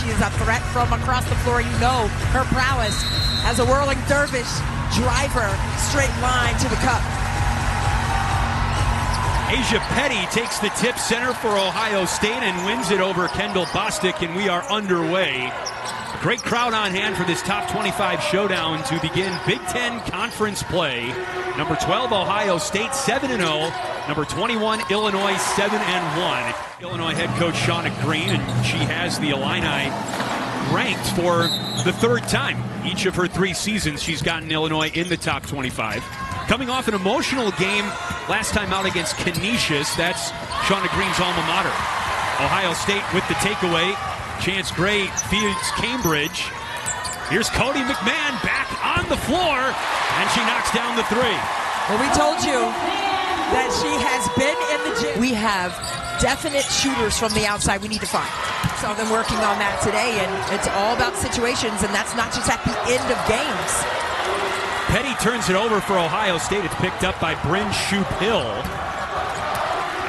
She is a threat from across the floor. You know her prowess as a whirling dervish driver, straight line to the cup. Asia Petty takes the tip center for Ohio State and wins it over Kendall Bostic, and we are underway. A great crowd on hand for this top 25 showdown to begin Big Ten Conference play. Number 12, Ohio State, 7-0. Number 21, Illinois, 7-1. Illinois head coach Shauna Green, and she has the Illini ranked for the third time. Each of her 3 seasons, she's gotten Illinois in the top 25. Coming off an emotional game last time out against Canisius. That's Shauna Green's alma mater. Ohio State with the takeaway. Chance Gray feeds Cambridge. Here's Cotie McMahon back on the floor, and she knocks down the 3. Well, we told you that she has been in the gym. We have definite shooters from the outside we need to find. Saw them working on that today, and it's all about situations, and that's not just at the end of games. Petty turns it over for Ohio State. It's picked up by Bryn Shoup-Hill.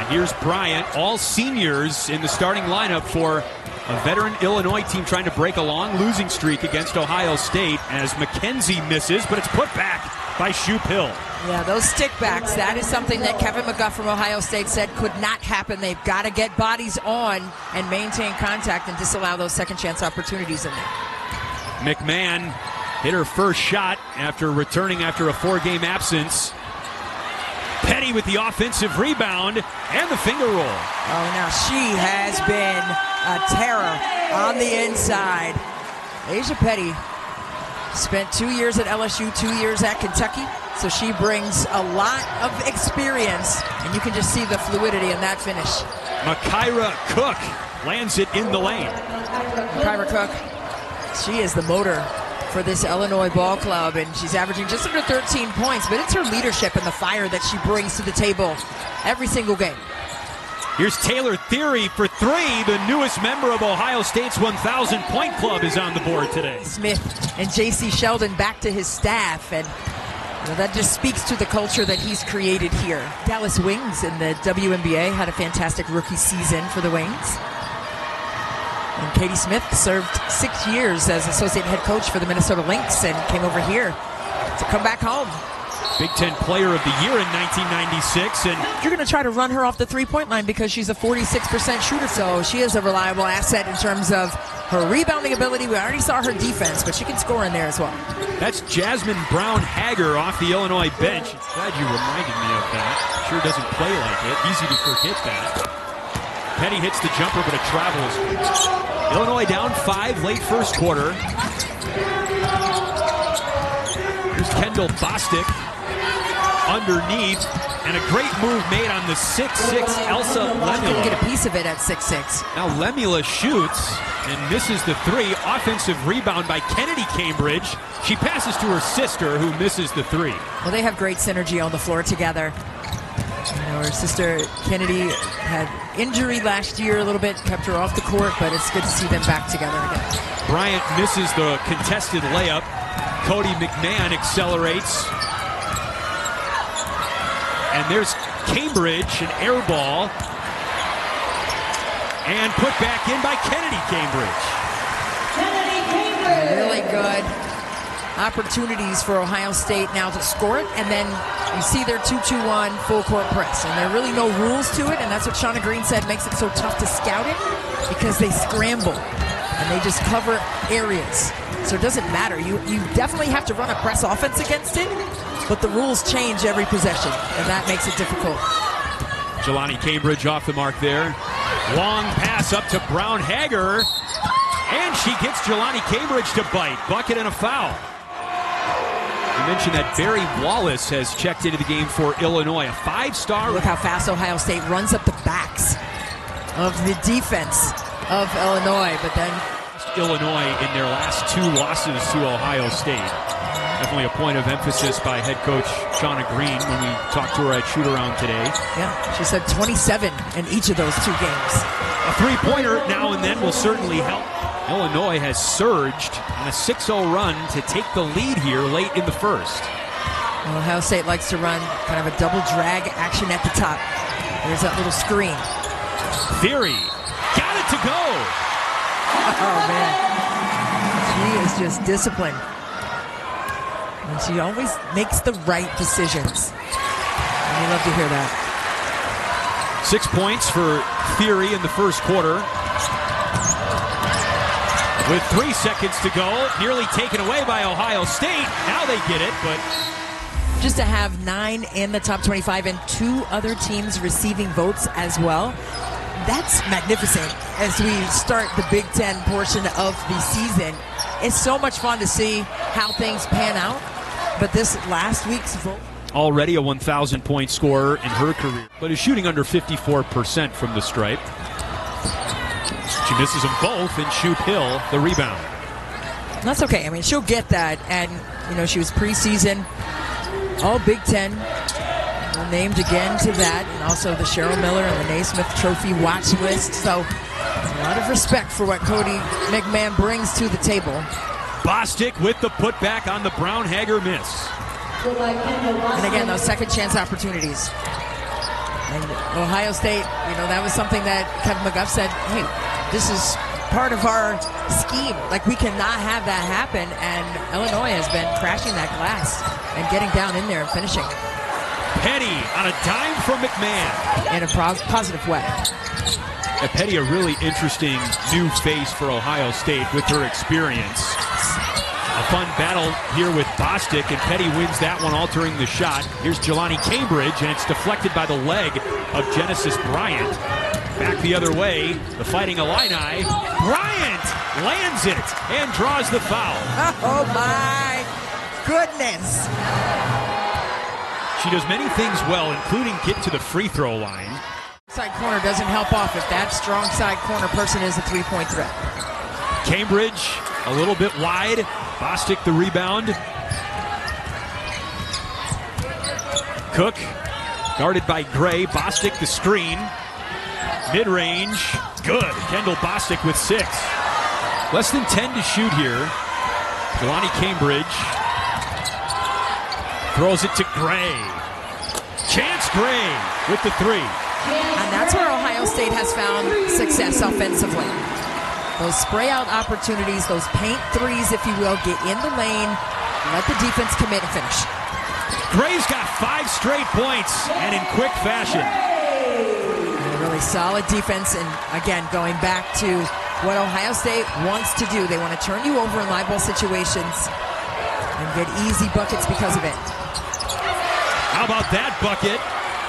And here's Bryant, all seniors in the starting lineup for a veteran Illinois team trying to break a long losing streak against Ohio State as McKenzie misses, but it's put back by Shoup-Hill. Yeah, those stickbacks, that is something that Kevin McGuff from Ohio State said could not happen. They've got to get bodies on and maintain contact and disallow those second chance opportunities in there. McMahon hit her first shot after returning after a 4-game absence. Petty with the offensive rebound and the finger roll. Oh, now she has been a terror on the inside. Asia Petty spent 2 years at LSU, 2 years at Kentucky, so she brings a lot of experience, and you can just see the fluidity in that finish. Makaira Cook lands it in the lane. Makaira Cook, she is the motor for this Illinois ball club, and she's averaging just under 13 points, but it's her leadership and the fire that she brings to the table every single game. Here's Taylor Thierry for 3. The newest member of Ohio State's 1,000-point club is on the board today. Smith and J.C. Sheldon back to his staff, and that just speaks to the culture that he's created here. Dallas Wings in the WNBA had a fantastic rookie season for the Wings. And Katie Smith served 6 years as associate head coach for the Minnesota Lynx and came over here to come back home. Big Ten Player of the Year in 1996. And you're going to try to run her off the three-point line because she's a 46% shooter, so she is a reliable asset in terms of her rebounding ability. We already saw her defense, but she can score in there as well. That's Jasmine Brown-Hager off the Illinois bench. Glad you reminded me of that. Sure doesn't play like it. Easy to forget that. Petty hits the jumper, but it travels. Illinois down 5 late first quarter. Here's Kendall Bostic underneath, and a great move made on the 6'6" Elsa Lemula. Didn't get a piece of it at 6'6". Now Lemula shoots and misses the 3. Offensive rebound by Kennedy Cambridge. She passes to her sister, who misses the 3. Well, they have great synergy on the floor together. You know, her sister Kennedy had injury last year a little bit, kept her off the court, but it's good to see them back together again. Bryant misses the contested layup. Cotie McMahon accelerates. And there's Cambridge, an air ball. And put back in by Kennedy Cambridge. Really good opportunities for Ohio State now to score it, and then you see their 2-2-1 full court press, and there are really no rules to it, and that's what Shauna Green said makes it so tough to scout it, because they scramble and they just cover areas. So it doesn't matter. You definitely have to run a press offense against it, but the rules change every possession, and that makes it difficult. Jelani Cambridge off the mark there. Long pass up to Brown-Hager, and she gets Jelani Cambridge to bite. Bucket and a foul. You mentioned that Barry Wallace has checked into the game for Illinois, a 5-star. Look how fast Ohio State runs up the backs of the defense of Illinois, but then Illinois in their last 2 losses to Ohio State. Definitely a point of emphasis by head coach Shauna Green when we talked to her at shoot-around today. Yeah, she said 27 in each of those 2 games. A 3-pointer now and then will certainly help. Illinois has surged on a 6-0 run to take the lead here late in the first. Well, Ohio State likes to run kind of a double drag action at the top. There's that little screen. Thierry got it to go. Oh, man. She is just disciplined. And she always makes the right decisions. And we love to hear that. 6 points for Thierry in the first quarter. With 3 seconds to go, nearly taken away by Ohio State. Now they get it, but just to have 9 in the top 25 and 2 other teams receiving votes as well, that's magnificent as we start the Big Ten portion of the season. It's so much fun to see how things pan out, but this last week's vote. Already a 1,000-point scorer in her career, but is shooting under 54% from the stripe. She misses them both, and Shoop Hill the rebound. That's okay. I mean, she'll get that, and she was preseason All Big Ten, named again to that, and also the Cheryl Miller and the Naismith Trophy watch list. So a lot of respect for what Cotie McMahon brings to the table. Bostic with the putback on the Brown-Hager miss. And again, those second chance opportunities. And Ohio State, that was something that Kevin McGuff said, hey, this is part of our scheme. Like, we cannot have that happen. And Illinois has been crashing that glass and getting down in there and finishing. Petty on a dime from McMahon. In a positive way. Petty, a really interesting new face for Ohio State with her experience. A fun battle here with Bostic, and Petty wins that one, altering the shot. Here's Jelani Cambridge, and it's deflected by the leg of Genesis Bryant. Back the other way, the Fighting Illini. Bryant lands it and draws the foul. Oh, my goodness. She does many things well, including get to the free throw line. Side corner doesn't help off if that strong side corner person is a three-point threat. Cambridge a little bit wide. Bostic the rebound. Cook guarded by Gray. Bostic the screen. Mid-range. Good. Kendall Bostic with 6. Less than 10 to shoot here. Jelani Cambridge throws it to Gray. Chance Gray with the 3. And that's where Ohio State has found success offensively. Those spray out opportunities, those paint threes, if you will, get in the lane, let the defense commit and finish. Gray's got 5 straight points, and in quick fashion. And a really solid defense, and again, going back to what Ohio State wants to do. They want to turn you over in live ball situations and get easy buckets because of it. How about that bucket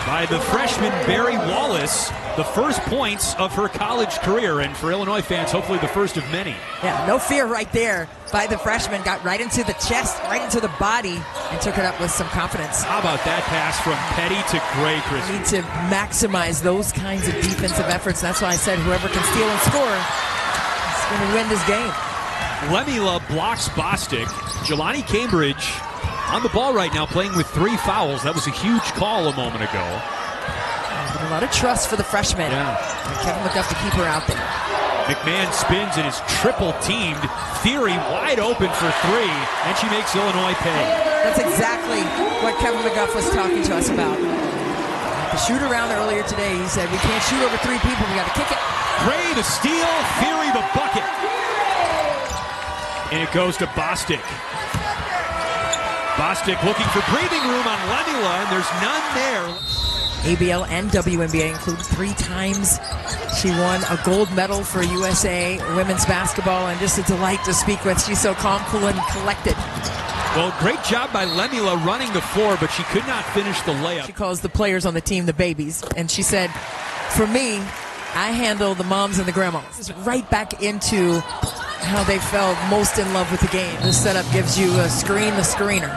by the freshman Barry Wallace, the first points of her college career, and for Illinois fans, hopefully the first of many. Yeah, no fear right there by the freshman. Got right into the chest, right into the body, and took it up with some confidence. How about that pass from Petty to Gray, Chris? We need to maximize those kinds of defensive efforts. That's why I said whoever can steal and score is going to win this game. Lemila blocks Bostic. Jelani Cambridge on the ball right now, playing with 3 fouls. That was a huge call a moment ago. A lot of trust for the freshman. Yeah. And Kevin McGuff to keep her out there. McMahon spins and is triple teamed. Thierry wide open for 3, and she makes Illinois pay. That's exactly what Kevin McGuff was talking to us about. The shoot around earlier today, he said, we can't shoot over 3 people, we got to kick it. Gray the steal, Thierry the bucket. And it goes to Bostic. Bostic looking for breathing room on Lemila, and there's none there. ABL and WNBA included 3 times. She won a gold medal for USA women's basketball, and just a delight to speak with. She's so calm, cool, and collected. Well, great job by Lemila running the floor, but she could not finish the layup. She calls the players on the team the babies, and she said, for me, I handle the moms and the grandmas. This is right back into how they fell most in love with the game. This setup gives you a screen, the screener.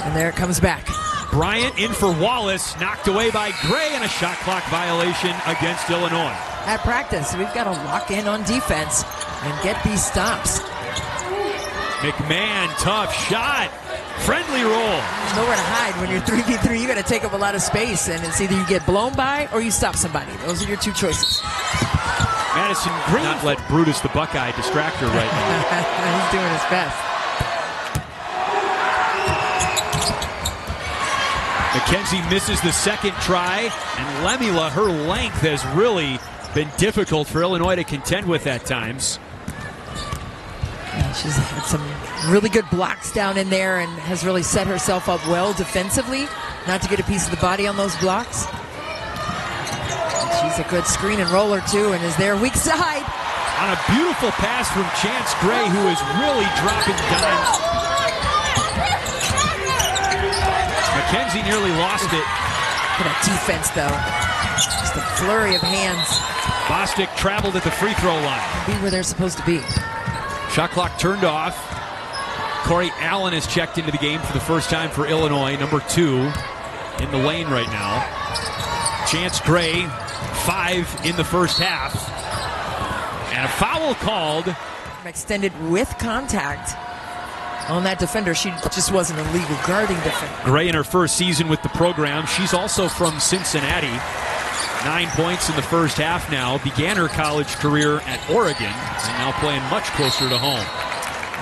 And there it comes back. Bryant in for Wallace, knocked away by Gray, and a shot clock violation against Illinois. At practice, we've got to lock in on defense and get these stops. McMahon, tough shot. Friendly roll. There's nowhere to hide. When you're 3v3, you got to take up a lot of space, and it's either you get blown by or you stop somebody. Those are your 2 choices. Madison Green. Not let Brutus the Buckeye distract her right now. He's doing his best. McKenzie misses the second try, and Lemila, her length has really been difficult for Illinois to contend with at times. Yeah, she's had some really good blocks down in there and has really set herself up well defensively, not to get a piece of the body on those blocks. And she's a good screen and roller too, and is there weak side. On a beautiful pass from Chance Gray, who is really dropping dimes. McKenzie nearly lost it. Look at that defense though. Just a flurry of hands. Bostic traveled at the free throw line. Be where they're supposed to be. Shot clock turned off. Corey Allen has checked into the game for the first time for Illinois, number 2 in the lane right now. Chance Gray, 5 in the first half. And a foul called. Extended with contact on that defender. She just wasn't a legal guarding defender. Gray in her first season with the program. She's also from Cincinnati. 9 points in the first half now. Began her college career at Oregon and now playing much closer to home.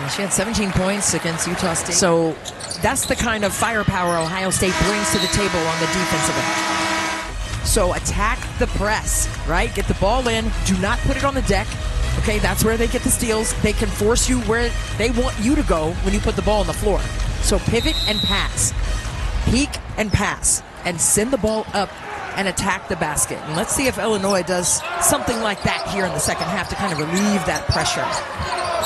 And she had 17 points against Utah State. So that's the kind of firepower Ohio State brings to the table on the defensive end. So attack the press, right? Get the ball in. Do not put it on the deck. Okay, that's where they get the steals. They can force you where they want you to go when you put the ball on the floor. So pivot and pass. Peek and pass. And send the ball up and attack the basket. And let's see if Illinois does something like that here in the second half to kind of relieve that pressure.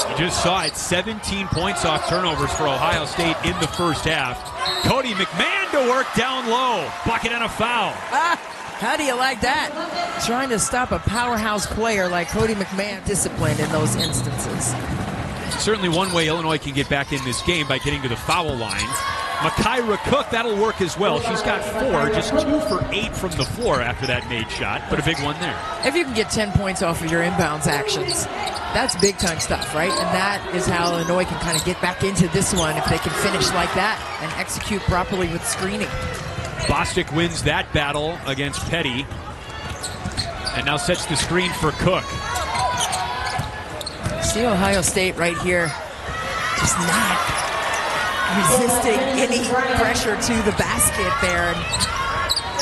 You just saw it, 17 points off turnovers for Ohio State in the first half. Cotie McMahon to work down low. Bucket and a foul. How do you like that? Trying to stop a powerhouse player like Cotie McMahon, disciplined in those instances. Certainly one way Illinois can get back in this game by getting to the foul line. Makaira Cook, that'll work as well. She's got 4, just 2 for 8 from the floor after that made shot, but a big one there. If you can get 10 points off of your inbounds actions, that's big time stuff, right? And that is how Illinois can kind of get back into this one if they can finish like that and execute properly with screening. Bostic wins that battle against Petty and now sets the screen for Cook. See Ohio State right here, just not resisting any pressure to the basket there. And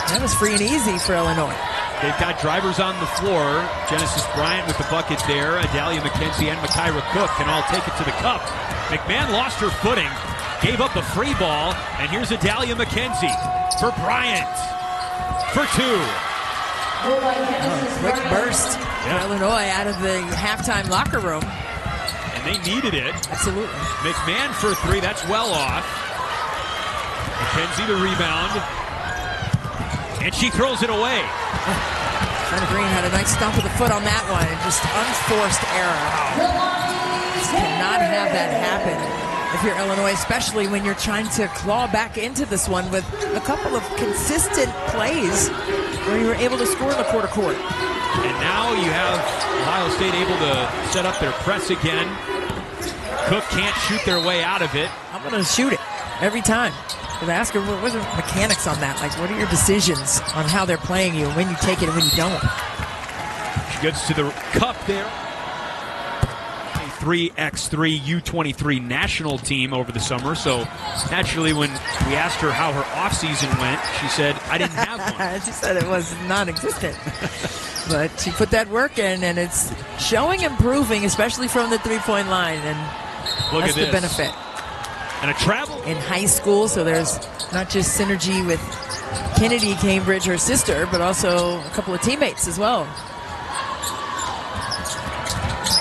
that was free and easy for Illinois. They've got drivers on the floor. Genesis Bryant with the bucket there. Adalia McKenzie and Makaira Cook can all take it to the cup. McMahon lost her footing, gave up a free ball, and here's Adalia McKenzie for Bryant for 2. Quick burst for Illinois out of the halftime locker room. And they needed it. Absolutely. McMahon for 3, that's well off. McKenzie the rebound. And she throws it away. Shauna Green had a nice stomp of the foot on that one. And just unforced error. Just cannot have that happen if you're Illinois, especially when you're trying to claw back into this one with a couple of consistent plays where you were able to score in the quarter court. And now you have Ohio State able to set up their press again. Cook can't shoot their way out of it. I'm going to shoot it every time. But I ask her, what are the mechanics on that? Like, what are your decisions on how they're playing you, when you take it and when you don't? She gets to the cup there. 3x3 U23 national team over the summer. So naturally, when we asked her how her offseason went, she said, I didn't have one. She said it was non-existent. But she put that work in, and it's showing improving, especially from the three-point line. And look that's at the benefit. And a travel in high school, so there's not just synergy with Kennedy Cambridge, her sister, but also a couple of teammates as well.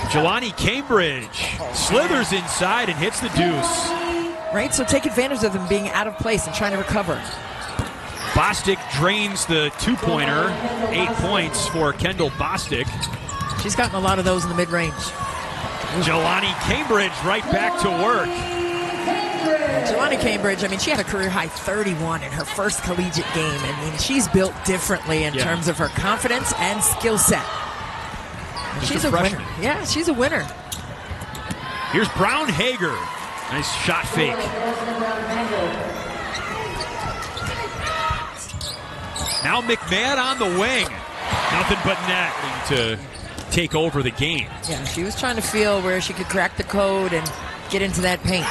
Jelani Cambridge slithers inside and hits the deuce. Right, so take advantage of them being out of place and trying to recover. Bostic drains the two-pointer. 8 points for Kendall Bostic. She's gotten a lot of those in the mid-range. Jelani Cambridge right back to work. Jelani Cambridge, I mean, she had a career-high 31 in her first collegiate game. I mean, she's built differently in terms of her confidence and skill set. She's a winner. Yeah, she's a winner. Here's Brown Hager. Nice shot fake. Now McMahon on the wing. Nothing but net to take over the game. Yeah, she was trying to feel where she could crack the code and get into that paint.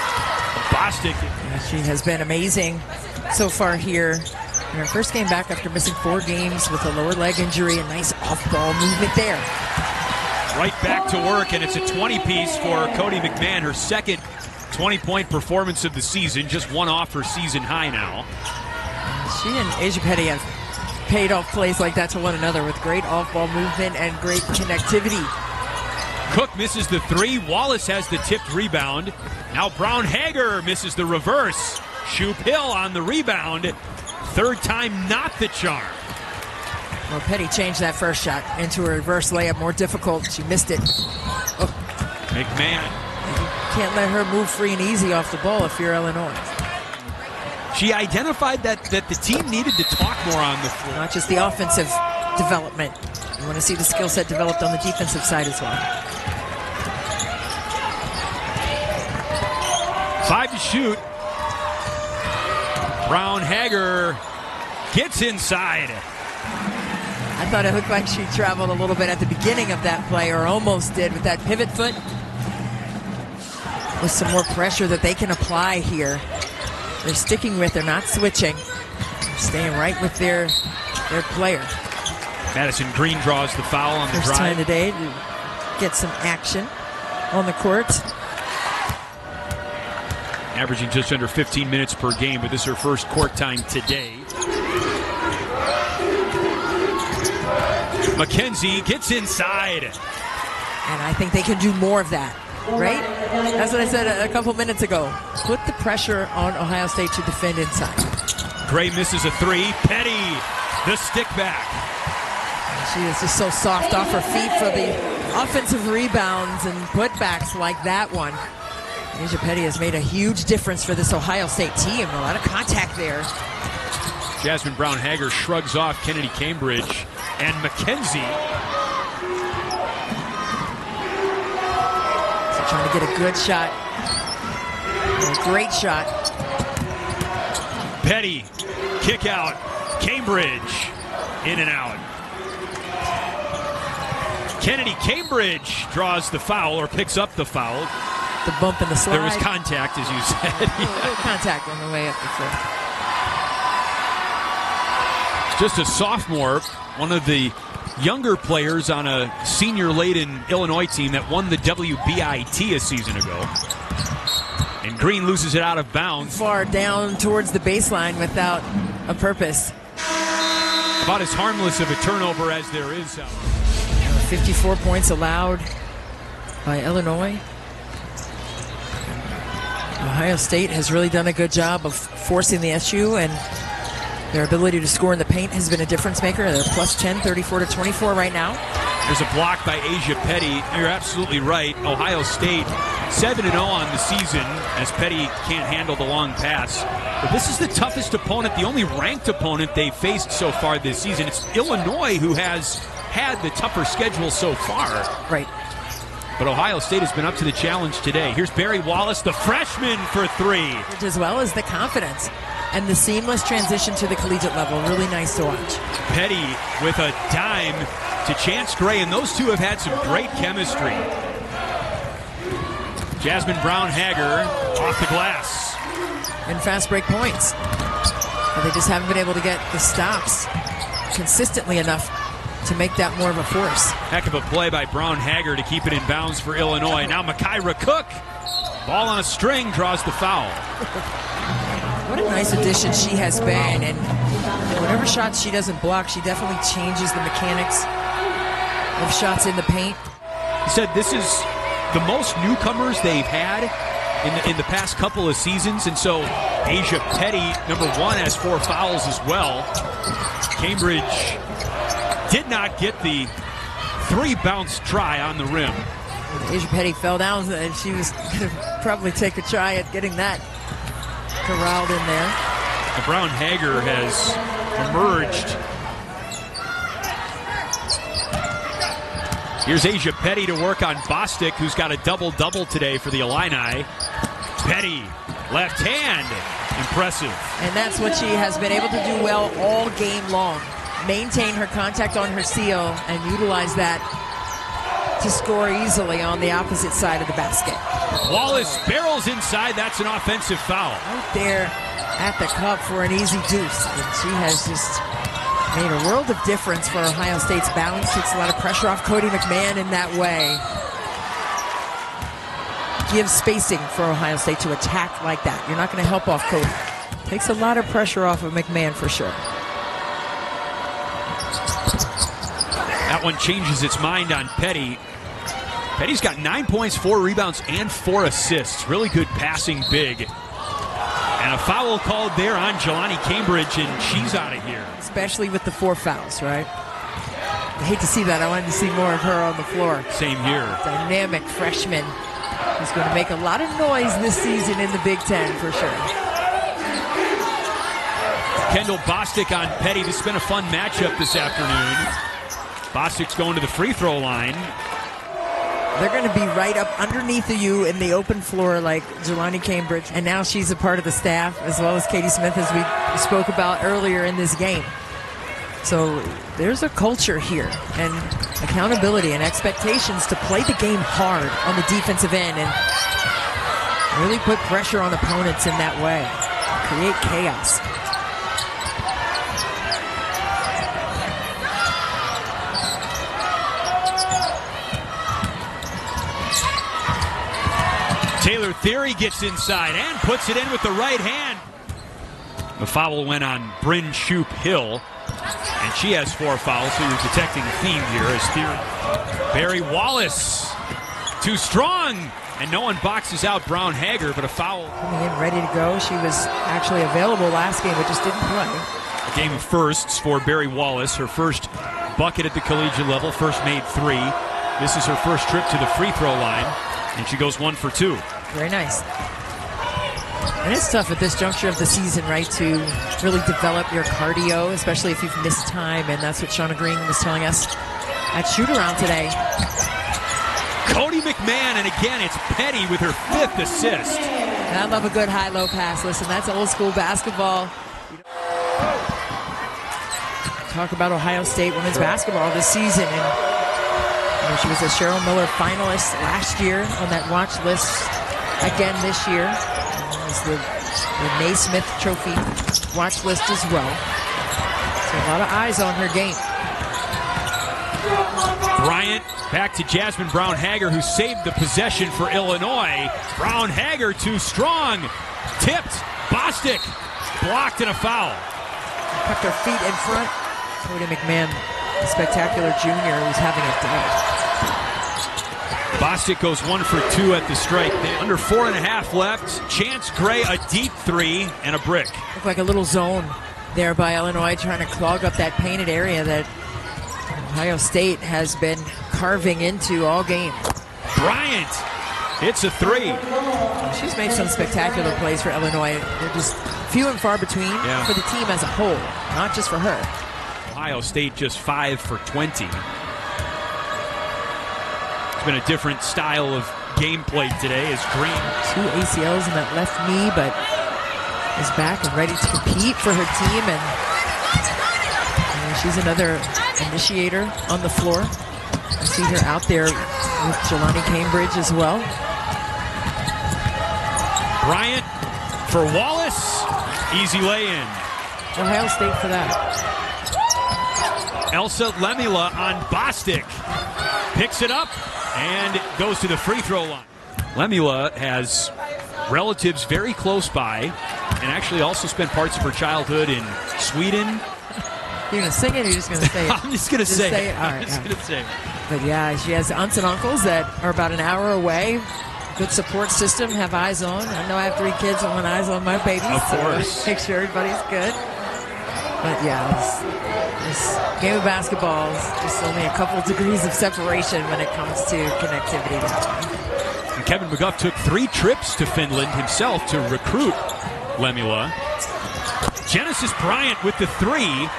Bostic. Yeah, she has been amazing so far here In her first game back after missing 4 games with a lower leg injury, a nice off-ball movement there. Right back to work, and it's a 20-piece for Cotie McMahon, her second 20-point performance of the season, just one off her season high now. She and Asia Petty have paid off plays like that to one another with great off-ball movement and great connectivity. Cook misses the 3. Wallace has the tipped rebound. Now Brown Hager misses the reverse. Shoop Hill on the rebound. Third time not the charm. Well, Petty changed that first shot into a reverse layup, more difficult. She missed it. Oh. McMahon. You can't let her move free and easy off the ball if you're Illinois. She identified that the team needed to talk more on the floor. Not just the offensive development. You want to see the skill set developed on the defensive side as well. 5 to shoot. Brown Hager gets inside. I thought it looked like she traveled a little bit at the beginning of that play, or almost did, with that pivot foot. With some more pressure that they can apply here. They're sticking with, they're not switching. Staying right with their player. Madison Green draws the foul on the First drive. time today to get some action on the court. Averaging just under 15 minutes per game, but this is her first court time today. McKenzie gets inside. And I think they can do more of that, right? That's what I said a couple minutes ago. Put the pressure on Ohio State to defend inside. Gray misses a 3. Petty, the stick back. She is just so soft off her feet for the offensive rebounds and putbacks like that one. Asia Petty has made a huge difference for this Ohio State team. A lot of contact there. Jasmine Brown Hager shrugs off Kennedy Cambridge. And McKenzie. So trying to get a good shot. A great shot. Petty, kick out. Cambridge, in and out. Kennedy Cambridge draws the foul, or picks up the foul. The bump and the slide. There was contact, as you said. A little contact on the way up the floor. Just a sophomore, one of the younger players on a senior-laden Illinois team that won the WBIT a season ago. And Green loses it out of bounds. Far down towards the baseline without a purpose. About as harmless of a turnover as there is. 54 points allowed by Illinois. Ohio State has really done a good job of forcing the SU, and their ability to score in the paint has been a difference maker. They're plus 10, 34-24 right now. There's a block by Asia Petty. You're absolutely right. Ohio State 7-0 on the season as Petty can't handle the long pass. But this is the toughest opponent, the only ranked opponent they've faced so far this season. It's Illinois who has had the tougher schedule so far. Right. But Ohio State has been up to the challenge today. Here's Barry Wallace, the freshman, for 3. As well as the confidence and the seamless transition to the collegiate level. Really nice to watch. Petty with a dime to Chance Gray, and those two have had some great chemistry. Jasmine Brown Hager off the glass. And fast break points. But they just haven't been able to get the stops consistently enough to make that more of a force. Heck of a play by Brown Hager to keep it in bounds for Illinois. Now Makaira Cook, ball on a string, draws the foul. What a nice addition she has been, and whatever shots she doesn't block, she definitely changes the mechanics of shots in the paint. He said this is the most newcomers they've had in the past couple of seasons, and so Asia Petty, number 1, has 4 fouls as well. Cambridge did not get the 3-bounce try on the rim. Asia Petty fell down, and she was going to probably take a try at getting that corralled in there. Brown Hager has emerged. Here's Asia Petty to work on Bostic, who's got a double-double today for the Illini. Petty, left hand, impressive. And that's what she has been able to do well all game long. Maintain her contact on her seal and utilize that to score easily on the opposite side of the basket. Wallace barrels inside. That's an offensive foul. Right there at the cup for an easy deuce. And she has just made a world of difference for Ohio State's balance. Takes a lot of pressure off Cotie McMahon in that way. Gives spacing for Ohio State to attack like that. You're not going to help off Cotie. Takes a lot of pressure off of McMahon for sure. That one changes its mind on Petty. Petty's got 9 points, 4 rebounds, and 4 assists. Really good passing big. And a foul called there on Jelani Cambridge, and she's out of here. Especially with the 4 fouls, right? I hate to see that. I wanted to see more of her on the floor. Same here. Dynamic freshman who's going to make a lot of noise this season in the Big Ten for sure. Kendall Bostic on Petty. This has been a fun matchup this afternoon. Bostic's going to the free throw line. They're going to be right up underneath of you in the open floor like Jelani Cambridge. And now she's a part of the staff, as well as Katie Smith, as we spoke about earlier in this game. So there's a culture here and accountability and expectations to play the game hard on the defensive end and really put pressure on opponents in that way. Create chaos. Taylor Thierry gets inside and puts it in with the right hand. The foul went on Bryn Shoup Hill, and she has 4 fouls, so you're detecting a theme here as Thierry. Barry Wallace, too strong, and no one boxes out Brown Hager, but a foul. Coming in ready to go. She was actually available last game, but just didn't play. A game of firsts for Barry Wallace, her first bucket at the collegiate level, first made 3. This is her first trip to the free throw line, and she goes 1 for 2. Very nice. And it's tough at this juncture of the season, right, to really develop your cardio, especially if you've missed time, and that's what Shauna Green was telling us at shoot-around today. Cotie McMahon, and again, it's Petty with her 5th assist. And I love a good high-low pass. Listen, that's old school basketball. Talk about Ohio State women's basketball this season, and she was a Cheryl Miller finalist last year on that watch list again this year. It was the Naismith Trophy watch list as well. So a lot of eyes on her game. Bryant back to Jasmine Brown Hager, who saved the possession for Illinois. Brown Hager too strong. Tipped. Bostic blocked and a foul. Kept her feet in front. Cotie McMahon, a spectacular junior who's having a day. Bostic goes 1 for 2 at the strike. Under 4.5 left. Chance Gray, a deep 3 and a brick. Looked like a little zone there by Illinois, trying to clog up that painted area that Ohio State has been carving into all game. Bryant hits a 3. She's made some spectacular plays for Illinois. They're just few and far between for the team as a whole, not just for her. Ohio State just 5 for 20. It's been a different style of gameplay today as Green. 2 ACLs in that left knee, but is back and ready to compete for her team. And she's another initiator on the floor. I see her out there with Jelani Cambridge as well. Bryant for Wallace. Easy lay-in. Ohio State for that. Elsa Lemula on Bostic. Picks it up and goes to the free throw line. Lemula has relatives very close by and actually also spent parts of her childhood in Sweden. You're going to sing it or you're just going to say it? I'm just going to say it. All right, I'm just going to say it. But yeah, she has aunts and uncles that are about an hour away. Good support system, have eyes on. I know I have 3 kids, I want eyes on my babies. Of course. So make sure everybody's good. But yeah, this game of basketball is just only a couple degrees of separation when it comes to connectivity. And Kevin McGuff took 3 trips to Finland himself to recruit Lemula. Genesis Bryant with the 3.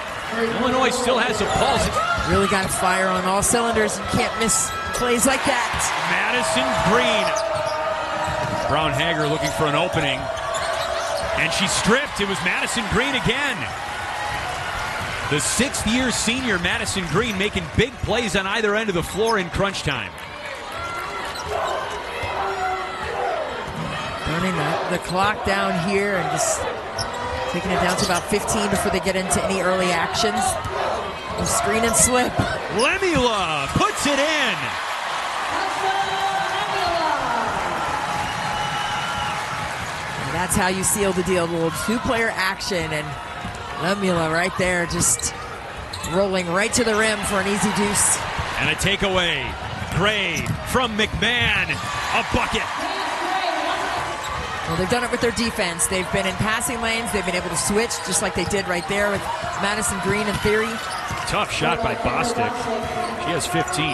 Illinois still has a pulse. Really got to fire on all cylinders and can't miss plays like that. Madison Green. Brown Hager looking for an opening. And she stripped. It was Madison Green again. The 6th-year senior Madison Green making big plays on either end of the floor in crunch time. Running the clock down here and just Taking it down to about 15 before they get into any early actions. Screen and slip. Lemula puts it in. And that's how you seal the deal. A little two-player action, and Lemula right there just rolling right to the rim for an easy deuce. And a takeaway. Gray from McMahon. A bucket. Well, they've done it with their defense. They've been in passing lanes. They've been able to switch just like they did right there with Madison Green and Thierry. Tough shot by Bostic. She has 15.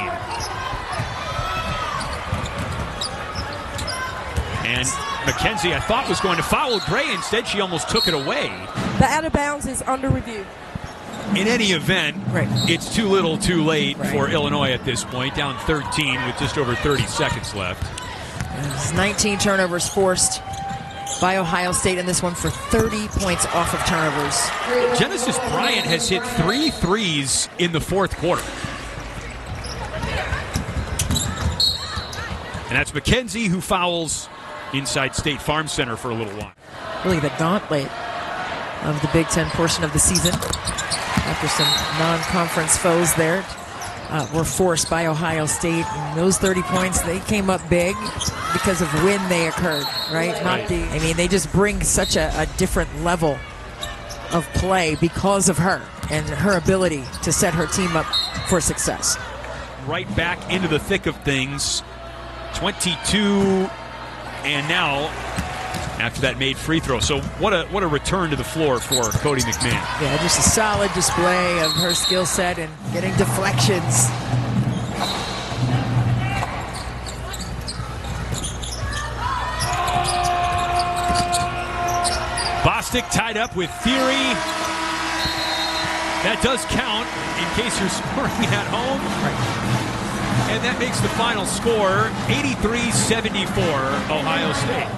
And McKenzie, I thought, was going to foul Gray. Instead, she almost took it away. The out of bounds is under review. In any event, It's too little too late for Illinois at this point. Down 13 with just over 30 seconds left. There's 19 turnovers forced by Ohio State in this one for 30 points off of turnovers. Genesis Bryant has hit 3 threes in the fourth quarter. And that's McKenzie who fouls inside State Farm Center for a little while. Really the gauntlet of the Big Ten portion of the season. After some non-conference foes there were forced by Ohio State. And those 30 points, they came up big because of when they occurred, right? I mean, they just bring such a different level of play because of her and her ability to set her team up for success. Right back into the thick of things. 22, and now after that made free throw. So what a return to the floor for Cotie McMahon. Yeah, just a solid display of her skill set and getting deflections. Bostic tied up with Thierry. That does count in case you're scoring at home. And that makes the final score 83-74 Ohio State.